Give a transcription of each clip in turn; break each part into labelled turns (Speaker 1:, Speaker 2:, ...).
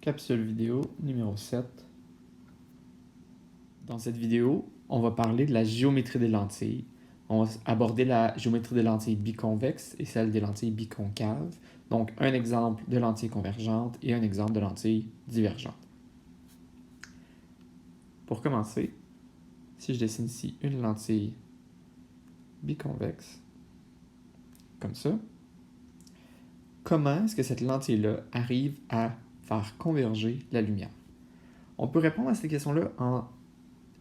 Speaker 1: Capsule vidéo numéro 7. Dans cette vidéo, on va parler de la géométrie des lentilles. On va aborder la géométrie des lentilles biconvexes et celle des lentilles biconcaves. Donc, un exemple de lentille convergente et un exemple de lentille divergente. Pour commencer, si je dessine ici une lentille biconvexe, comme ça, comment est-ce que cette lentille-là arrive à faire converger la lumière? On peut répondre à cette question-là en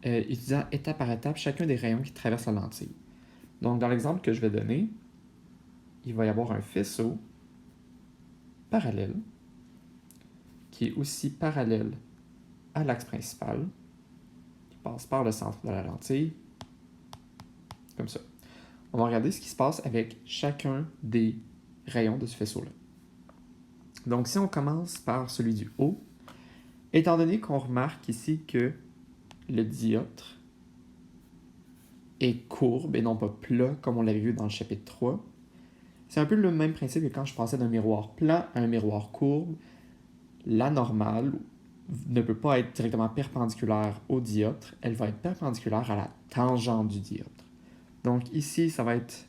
Speaker 1: utilisant étape par étape chacun des rayons qui traversent la lentille. Donc, dans l'exemple que je vais donner, il va y avoir un faisceau parallèle qui est aussi parallèle à l'axe principal, qui passe par le centre de la lentille, comme ça. On va regarder ce qui se passe avec chacun des rayons de ce faisceau-là. Donc, si on commence par celui du haut, étant donné qu'on remarque ici que le dioptre est courbe et non pas plat, comme on l'avait vu dans le chapitre 3, c'est un peu le même principe que quand je passais d'un miroir plat à un miroir courbe. La normale ne peut pas être directement perpendiculaire au dioptre, elle va être perpendiculaire à la tangente du dioptre. Donc ici, ça va être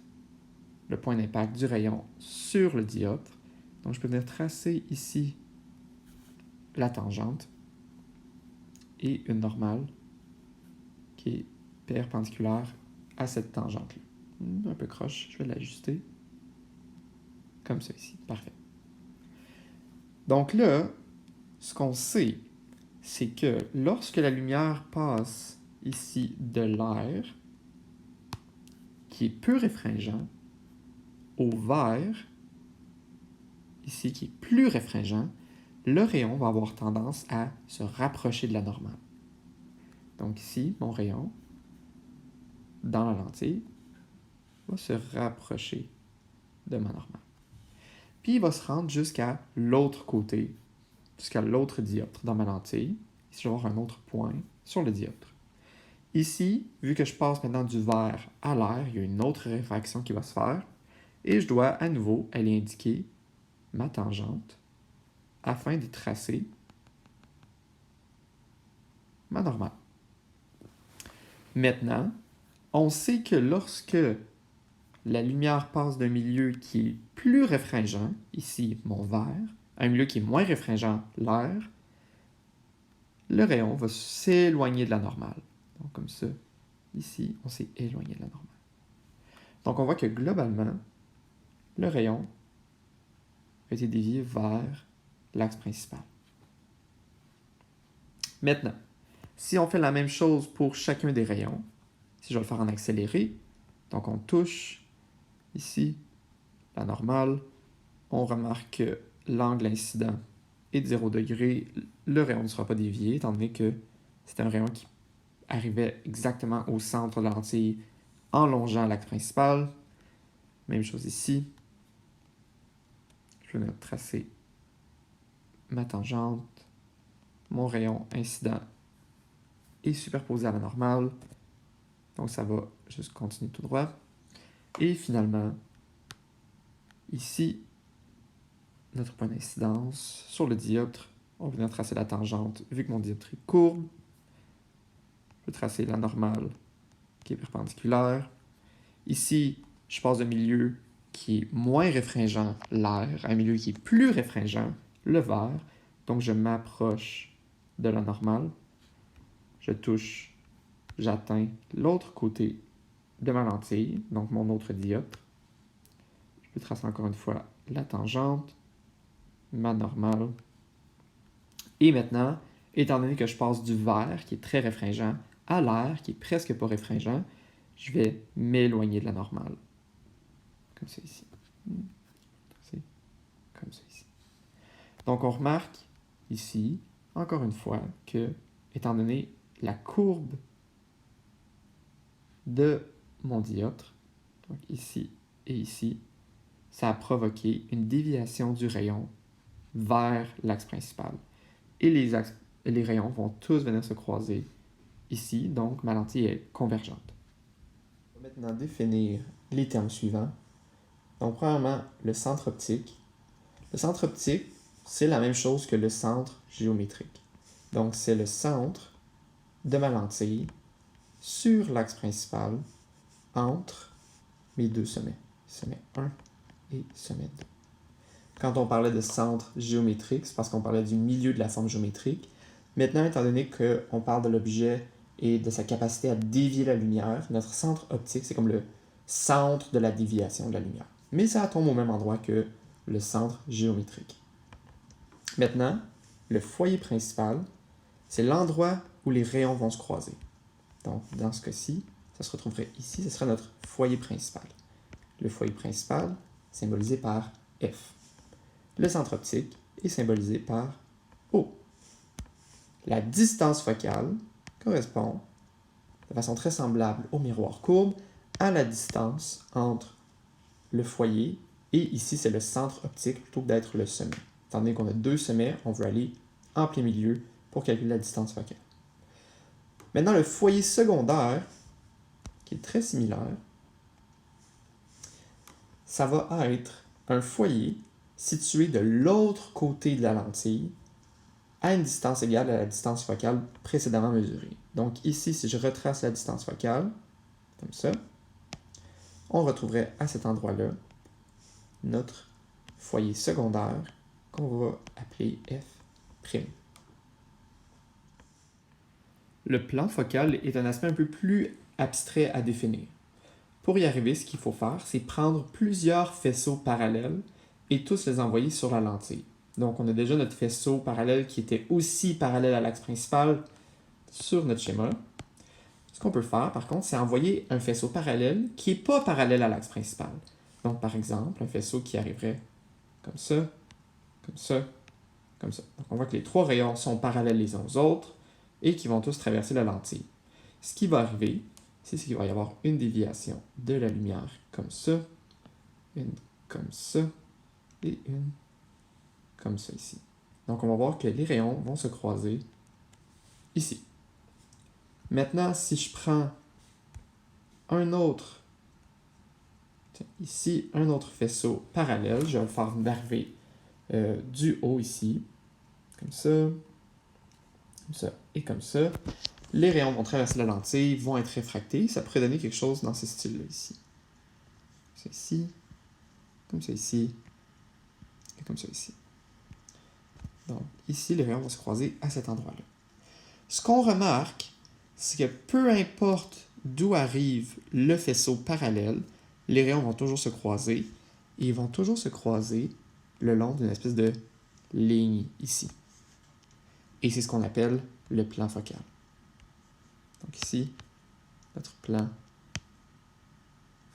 Speaker 1: le point d'impact du rayon sur le dioptre. Donc je peux venir tracer ici la tangente et une normale qui est perpendiculaire à cette tangente-là. Un peu croche, je vais l'ajuster. Comme ça ici, parfait. Donc là, ce qu'on sait, c'est que lorsque la lumière passe ici de l'air, qui est peu réfringent, au vert, ici qui est plus réfringent, le rayon va avoir tendance à se rapprocher de la normale. Donc ici, mon rayon, dans la lentille, va se rapprocher de ma normale. Puis il va se rendre jusqu'à l'autre côté, jusqu'à l'autre dioptre dans ma lentille. Ici, je vais avoir un autre point sur le dioptre. Ici, vu que je passe maintenant du vert à l'air, il y a une autre réfraction qui va se faire, et je dois à nouveau aller indiquer ma tangente afin de tracer ma normale. Maintenant, on sait que lorsque la lumière passe d'un milieu qui est plus réfringent, ici mon vert, à un milieu qui est moins réfringent, l'air, le rayon va s'éloigner de la normale. Donc comme ça, ici, on s'est éloigné de la normale. Donc on voit que globalement, le rayon a été dévié vers l'axe principal. Maintenant, si on fait la même chose pour chacun des rayons, si je vais le faire en accéléré, donc on touche ici la normale, on remarque que l'angle incident est de 0 degré, le rayon ne sera pas dévié, étant donné que c'est un rayon qui arrivait exactement au centre de la lentille en longeant l'axe principal. Même chose ici. Je vais venir tracer ma tangente, mon rayon incident est superposé à la normale, donc ça va juste continuer tout droit. Et finalement, ici, notre point d'incidence sur le dioptre, on va venir tracer la tangente, vu que mon dioptre est courbe. Je vais tracer la normale qui est perpendiculaire. Ici, je passe d'un milieu qui est moins réfringent, l'air, à un milieu qui est plus réfringent, le vert. Donc, je m'approche de la normale. Je touche, j'atteins l'autre côté de ma lentille, donc mon autre dioptre. Je peux tracer encore une fois la tangente, ma normale. Et maintenant, étant donné que je passe du vert, qui est très réfringent, à l'air, qui est presque pas réfringent, je vais m'éloigner de la normale. Comme ça ici. Comme ça ici. Donc on remarque ici, encore une fois, que, étant donné la courbe de mon dioptre, donc ici et ici, ça a provoqué une déviation du rayon vers l'axe principal. Et les rayons vont tous venir se croiser ici, donc ma lentille est convergente. On va maintenant définir les termes suivants. Donc, premièrement, le centre optique. Le centre optique, c'est la même chose que le centre géométrique. Donc, c'est le centre de ma lentille sur l'axe principal entre mes deux sommets, sommet 1 et sommet 2. Quand on parlait de centre géométrique, c'est parce qu'on parlait du milieu de la forme géométrique. Maintenant, étant donné qu'on parle de l'objet et de sa capacité à dévier la lumière, notre centre optique, c'est comme le centre de la déviation de la lumière. Mais ça tombe au même endroit que le centre géométrique. Maintenant, le foyer principal, c'est l'endroit où les rayons vont se croiser. Donc, dans ce cas-ci, ça se retrouverait ici, ce serait notre foyer principal. Le foyer principal, symbolisé par F. Le centre optique est symbolisé par O. La distance focale correspond, de façon très semblable au miroir courbe, à la distance entre le foyer et ici, c'est le centre optique plutôt que d'être le sommet. Étant donné qu'on a deux sommets, on veut aller en plein milieu pour calculer la distance focale. Maintenant, le foyer secondaire, qui est très similaire, ça va être un foyer situé de l'autre côté de la lentille à une distance égale à la distance focale précédemment mesurée. Donc ici, si je retrace la distance focale, comme ça, on retrouverait à cet endroit-là notre foyer secondaire qu'on va appeler F'. Le plan focal est un aspect un peu plus abstrait à définir. Pour y arriver, ce qu'il faut faire, c'est prendre plusieurs faisceaux parallèles et tous les envoyer sur la lentille. Donc, on a déjà notre faisceau parallèle qui était aussi parallèle à l'axe principal sur notre schéma. Ce qu'on peut faire, par contre, c'est envoyer un faisceau parallèle qui n'est pas parallèle à l'axe principal. Donc, par exemple, un faisceau qui arriverait comme ça, comme ça, comme ça. Donc, on voit que les trois rayons sont parallèles les uns aux autres et qui vont tous traverser la lentille. Ce qui va arriver, c'est qu'il va y avoir une déviation de la lumière comme ça, une comme ça et une comme ça ici. Donc, on va voir que les rayons vont se croiser ici. Maintenant, si je prends un autre, ici, un autre faisceau parallèle, je vais le faire arriver du haut ici, comme ça et comme ça. Les rayons vont traverser la lentille, vont être réfractés. Ça pourrait donner quelque chose dans ce style-là ici. Ça ici, comme ça ici, et comme ça ici. Donc, ici, les rayons vont se croiser à cet endroit-là. Ce qu'on remarque, c'est que peu importe d'où arrive le faisceau parallèle, les rayons vont toujours se croiser, et ils vont toujours se croiser le long d'une espèce de ligne ici. Et c'est ce qu'on appelle le plan focal. Donc ici, notre plan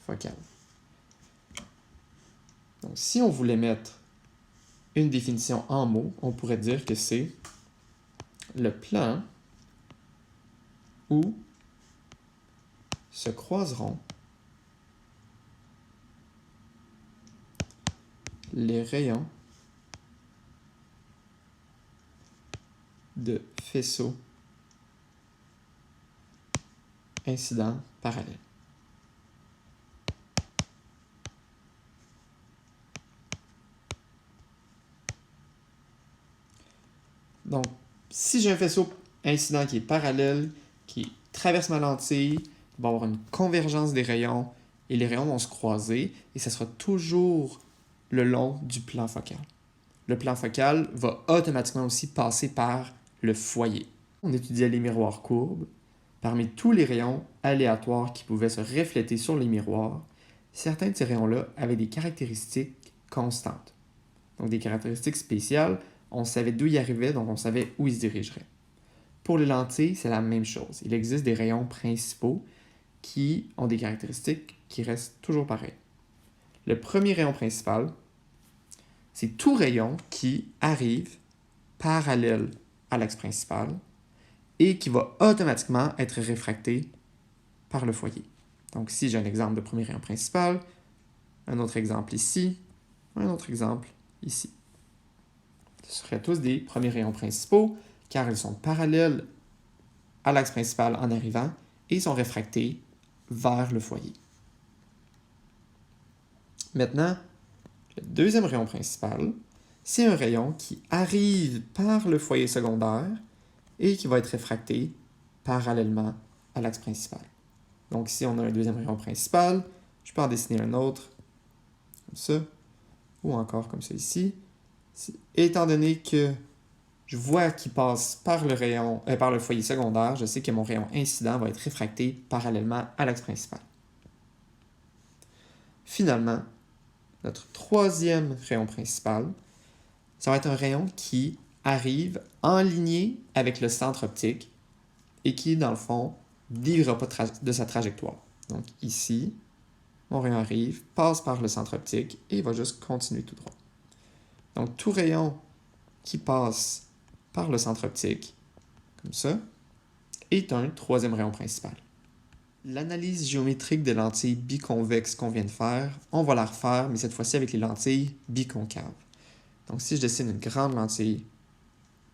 Speaker 1: focal. Donc si on voulait mettre une définition en mots, on pourrait dire que c'est le plan où se croiseront les rayons de faisceaux incidents parallèles. Donc, si j'ai un faisceau incident qui est parallèle, qui traverse ma lentille, il va y avoir une convergence des rayons et les rayons vont se croiser et ça sera toujours le long du plan focal. Le plan focal va automatiquement aussi passer par le foyer. On étudiait les miroirs courbes. Parmi tous les rayons aléatoires qui pouvaient se refléter sur les miroirs, certains de ces rayons-là avaient des caractéristiques constantes. Donc des caractéristiques spéciales, on savait d'où ils arrivaient, donc on savait où ils se dirigeraient. Pour les lentilles, c'est la même chose. Il existe des rayons principaux qui ont des caractéristiques qui restent toujours pareilles. Le premier rayon principal, c'est tout rayon qui arrive parallèle à l'axe principal et qui va automatiquement être réfracté par le foyer. Donc si j'ai un exemple de premier rayon principal, un autre exemple ici, un autre exemple ici. Ce seraient tous des premiers rayons principaux car ils sont parallèles à l'axe principal en arrivant et sont réfractés vers le foyer. Maintenant, le deuxième rayon principal, c'est un rayon qui arrive par le foyer secondaire et qui va être réfracté parallèlement à l'axe principal. Donc ici, on a un deuxième rayon principal. Je peux en dessiner un autre, comme ça, ou encore comme ça ici. Étant donné que je vois qu'il passe par par le foyer secondaire, je sais que mon rayon incident va être réfracté parallèlement à l'axe principal. Finalement, notre troisième rayon principal, ça va être un rayon qui arrive en lignée avec le centre optique et qui, dans le fond, ne déviera pas de sa trajectoire. Donc ici, mon rayon arrive, passe par le centre optique et va juste continuer tout droit. Donc tout rayon qui passe par le centre optique, comme ça, est un troisième rayon principal. L'analyse géométrique des lentilles biconvexes qu'on vient de faire, on va la refaire, mais cette fois-ci avec les lentilles biconcaves. Donc si je dessine une grande lentille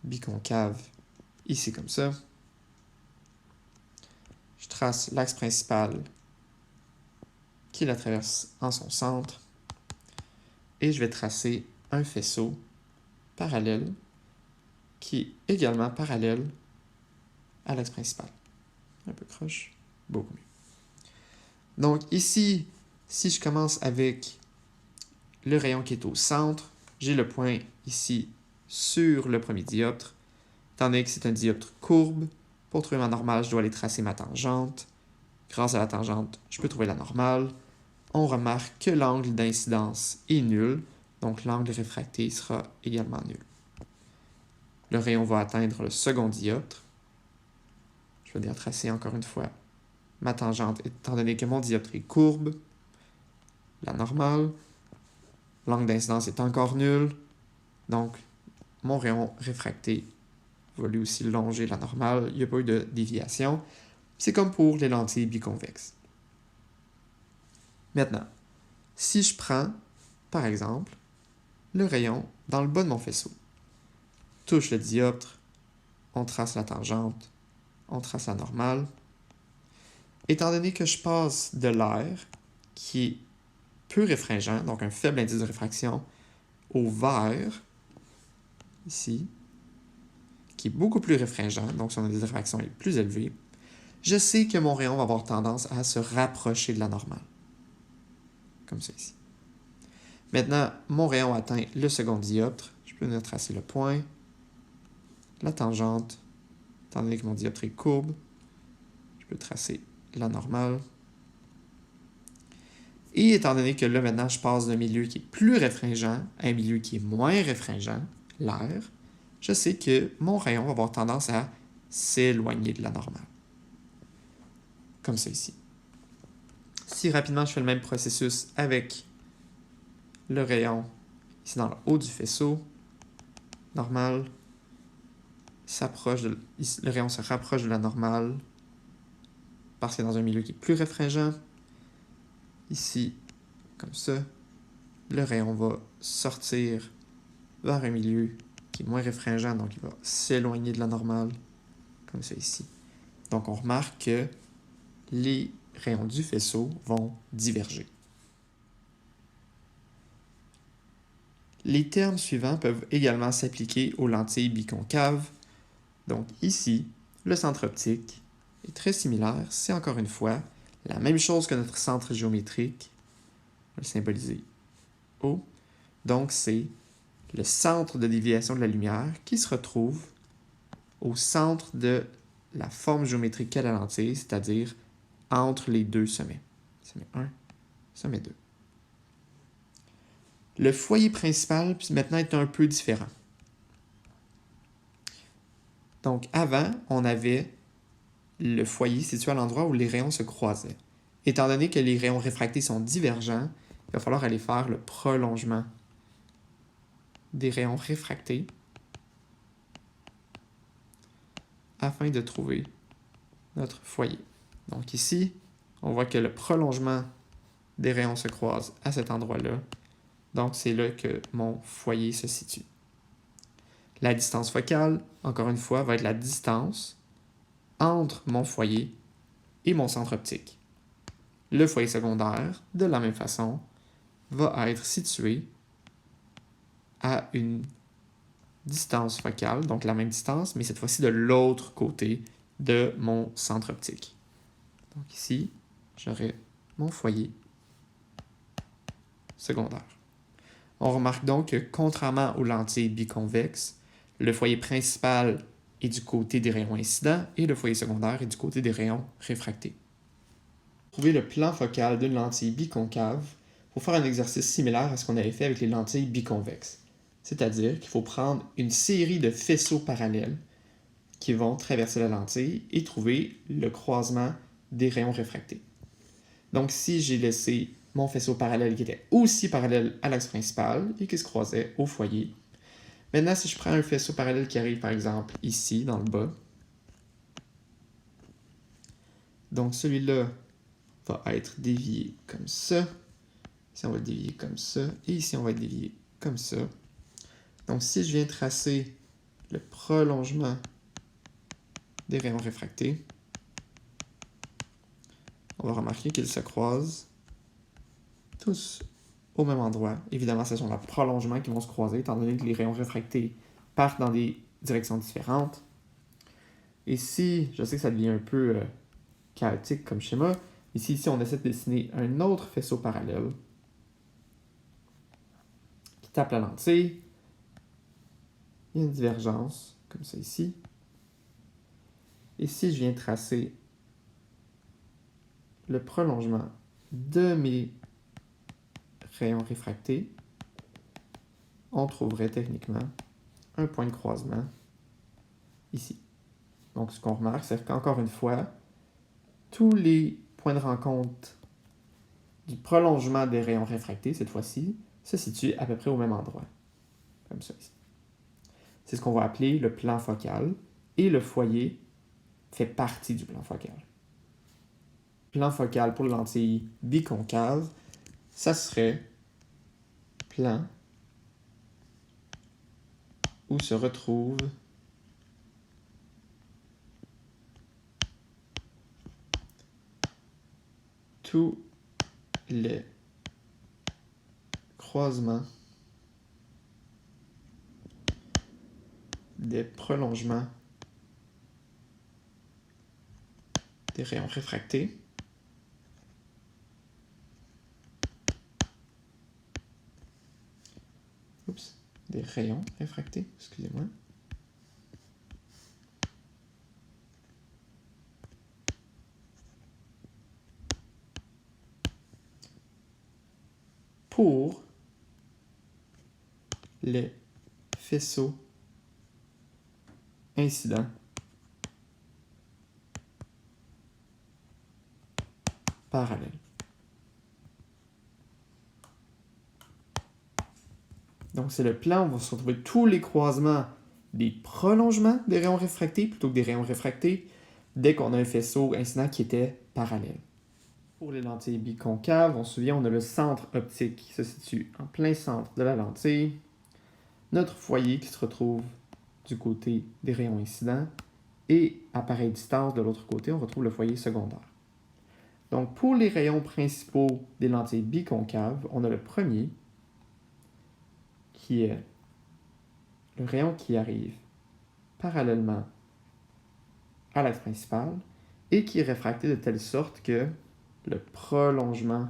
Speaker 1: biconcave, ici comme ça, je trace l'axe principal qui la traverse en son centre, et je vais tracer un faisceau parallèle qui est également parallèle à l'axe principal. Un peu croche, beaucoup mieux. Donc ici, si je commence avec le rayon qui est au centre, j'ai le point ici sur le premier dioptre, tandis que c'est un dioptre courbe. Pour trouver ma normale, je dois aller tracer ma tangente. Grâce à la tangente, je peux trouver la normale. On remarque que l'angle d'incidence est nul, donc l'angle réfracté sera également nul. Le rayon va atteindre le second dioptre. Je vais venir tracer encore une fois ma tangente, étant donné que mon dioptre est courbe, la normale. L'angle d'incidence est encore nul, donc mon rayon réfracté va lui aussi longer la normale. Il n'y a pas eu de déviation. C'est comme pour les lentilles biconvexes. Maintenant, si je prends, par exemple, le rayon dans le bas de mon faisceau, touche le dioptre, on trace la tangente, on trace la normale. Étant donné que je passe de l'air, qui est peu réfringent, donc un faible indice de réfraction, au vert, ici, qui est beaucoup plus réfringent, donc son indice de réfraction est plus élevé, je sais que mon rayon va avoir tendance à se rapprocher de la normale. Comme ça ici. Maintenant, mon rayon atteint le second dioptre. Je peux venir tracer le point, la tangente, étant donné que mon dioptre est courbe. Je peux tracer la normale. Et étant donné que là, maintenant, je passe d'un milieu qui est plus réfringent à un milieu qui est moins réfringent, l'air, je sais que mon rayon va avoir tendance à s'éloigner de la normale. Comme ça ici. Si rapidement je fais le même processus avec le rayon ici dans le haut du faisceau, normal, le rayon se rapproche de la normale parce qu'il est dans un milieu qui est plus réfringent. Ici, comme ça, le rayon va sortir vers un milieu qui est moins réfringent, donc il va s'éloigner de la normale, comme ça ici. Donc on remarque que les rayons du faisceau vont diverger. Les termes suivants peuvent également s'appliquer aux lentilles biconcaves. Donc ici, le centre optique est très similaire. C'est encore une fois la même chose que notre centre géométrique. On va le symboliser O. Donc c'est le centre de déviation de la lumière qui se retrouve au centre de la forme géométrique qu'est la lentille, c'est-à-dire entre les deux sommets. Sommet 1, sommet 2. Le foyer principal, puis maintenant, est un peu différent. Donc, avant, on avait le foyer situé à l'endroit où les rayons se croisaient. Étant donné que les rayons réfractés sont divergents, il va falloir aller faire le prolongement des rayons réfractés afin de trouver notre foyer. Donc ici, on voit que le prolongement des rayons se croise à cet endroit-là. Donc, c'est là que mon foyer se situe. La distance focale, encore une fois, va être la distance entre mon foyer et mon centre optique. Le foyer secondaire, de la même façon, va être situé à une distance focale, donc la même distance, mais cette fois-ci de l'autre côté de mon centre optique. Donc ici, j'aurai mon foyer secondaire. On remarque donc que contrairement aux lentilles biconvexes, le foyer principal est du côté des rayons incidents et le foyer secondaire est du côté des rayons réfractés. Pour trouver le plan focal d'une lentille biconcave, il faut faire un exercice similaire à ce qu'on avait fait avec les lentilles biconvexes. C'est-à-dire qu'il faut prendre une série de faisceaux parallèles qui vont traverser la lentille et trouver le croisement des rayons réfractés. Donc, si j'ai laissé mon faisceau parallèle qui était aussi parallèle à l'axe principal et qui se croisait au foyer, maintenant, si je prends un faisceau parallèle qui arrive, par exemple, ici, dans le bas, donc celui-là va être dévié comme ça, ici on va le dévier comme ça, et ici on va le dévier comme ça. Donc, si je viens tracer le prolongement des rayons réfractés, on va remarquer qu'ils se croisent tous au même endroit. Évidemment, ce sont les prolongements qui vont se croiser, étant donné que les rayons réfractés partent dans des directions différentes. Et si, je sais que ça devient un peu chaotique comme schéma, ici, on essaie de dessiner un autre faisceau parallèle qui tape la lentille. Il y a une divergence, comme ça ici. Et si je viens tracer le prolongement de mes rayons réfractés, on trouverait techniquement un point de croisement ici. Donc, ce qu'on remarque, c'est qu'encore une fois, tous les points de rencontre du prolongement des rayons réfractés, cette fois-ci, se situent à peu près au même endroit, comme ça ici. C'est ce qu'on va appeler le plan focal, et le foyer fait partie du plan focal. Plan focal pour les lentilles biconcaves, ça serait plan où se retrouvent tous les croisements des prolongements des rayons réfractés des rayons réfractés, excusez-moi, pour les faisceaux incidents parallèles. Donc, c'est le plan où on va se retrouver tous les croisements des prolongements des rayons réfractés plutôt que des rayons réfractés dès qu'on a un faisceau incident qui était parallèle. Pour les lentilles biconcaves, on se souvient, on a le centre optique qui se situe en plein centre de la lentille, notre foyer qui se retrouve du côté des rayons incidents et à pareille distance de l'autre côté, on retrouve le foyer secondaire. Donc, pour les rayons principaux des lentilles biconcaves, on a le premier qui est le rayon qui arrive parallèlement à l'axe principal et qui est réfracté de telle sorte que le prolongement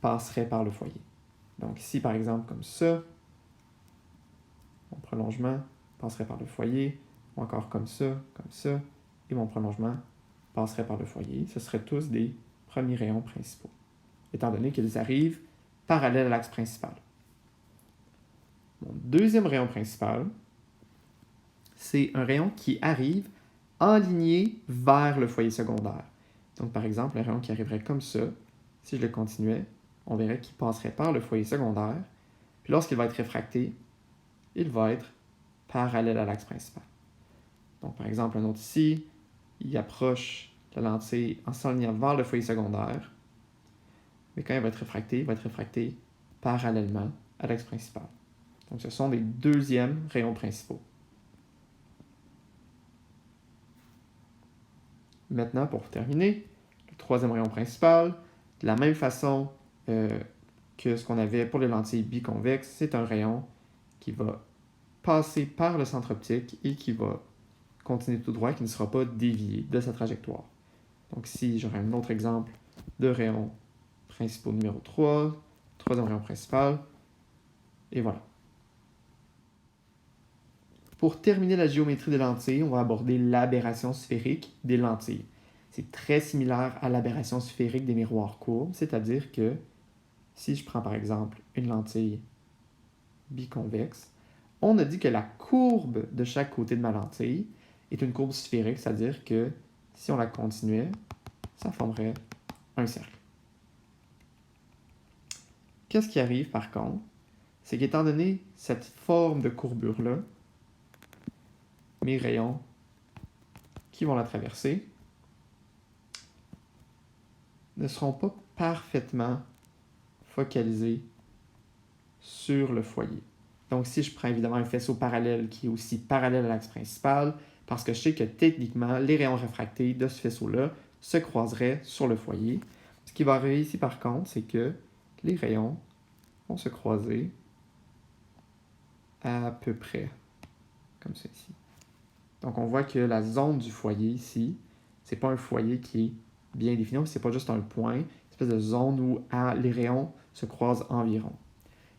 Speaker 1: passerait par le foyer. Donc ici, par exemple, comme ça, mon prolongement passerait par le foyer, ou encore comme ça, et mon prolongement passerait par le foyer. Ce seraient tous des premiers rayons principaux, étant donné qu'ils arrivent parallèles à l'axe principal. Mon deuxième rayon principal, c'est un rayon qui arrive aligné vers le foyer secondaire. Donc, par exemple, un rayon qui arriverait comme ça, si je le continuais, on verrait qu'il passerait par le foyer secondaire, puis lorsqu'il va être réfracté, il va être parallèle à l'axe principal. Donc, par exemple, un autre ici, il approche la lentille en s'alignant vers le foyer secondaire, mais quand il va être réfracté parallèlement à l'axe principal. Donc, ce sont des deuxièmes rayons principaux. Maintenant, pour terminer, le troisième rayon principal, de la même façon que ce qu'on avait pour les lentilles biconvexes, c'est un rayon qui va passer par le centre optique et qui va continuer tout droit, qui ne sera pas dévié de sa trajectoire. Donc ici, j'aurai un autre exemple de rayon principal numéro 3, troisième rayon principal, et voilà. Pour terminer la géométrie des lentilles, on va aborder l'aberration sphérique des lentilles. C'est très similaire à l'aberration sphérique des miroirs courbes, c'est-à-dire que si je prends par exemple une lentille biconvexe, on a dit que la courbe de chaque côté de ma lentille est une courbe sphérique, c'est-à-dire que si on la continuait, ça formerait un cercle. Qu'est-ce qui arrive par contre? C'est qu'étant donné cette forme de courbure-là, mes rayons qui vont la traverser ne seront pas parfaitement focalisés sur le foyer. Donc si je prends évidemment un faisceau parallèle qui est aussi parallèle à l'axe principal, parce que je sais que techniquement, les rayons réfractés de ce faisceau-là se croiseraient sur le foyer. Ce qui va arriver ici par contre, c'est que les rayons vont se croiser à peu près comme ça ici. Donc on voit que la zone du foyer ici, c'est pas un foyer qui est bien défini, c'est pas juste un point, une espèce de zone où les rayons se croisent environ.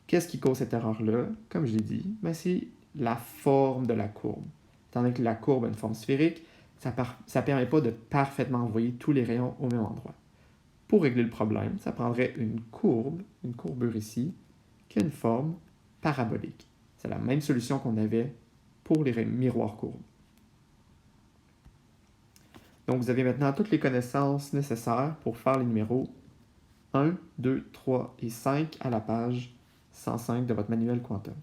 Speaker 1: Qu'est-ce qui cause cette erreur-là? Comme je l'ai dit, c'est la forme de la courbe. Étant donné que la courbe a une forme sphérique, ça ne permet pas de parfaitement envoyer tous les rayons au même endroit. Pour régler le problème, ça prendrait une courbure ici, qui a une forme parabolique. C'est la même solution qu'on avait pour les miroirs courbes. Donc, vous avez maintenant toutes les connaissances nécessaires pour faire les numéros 1, 2, 3 et 5 à la page 105 de votre manuel Quantum.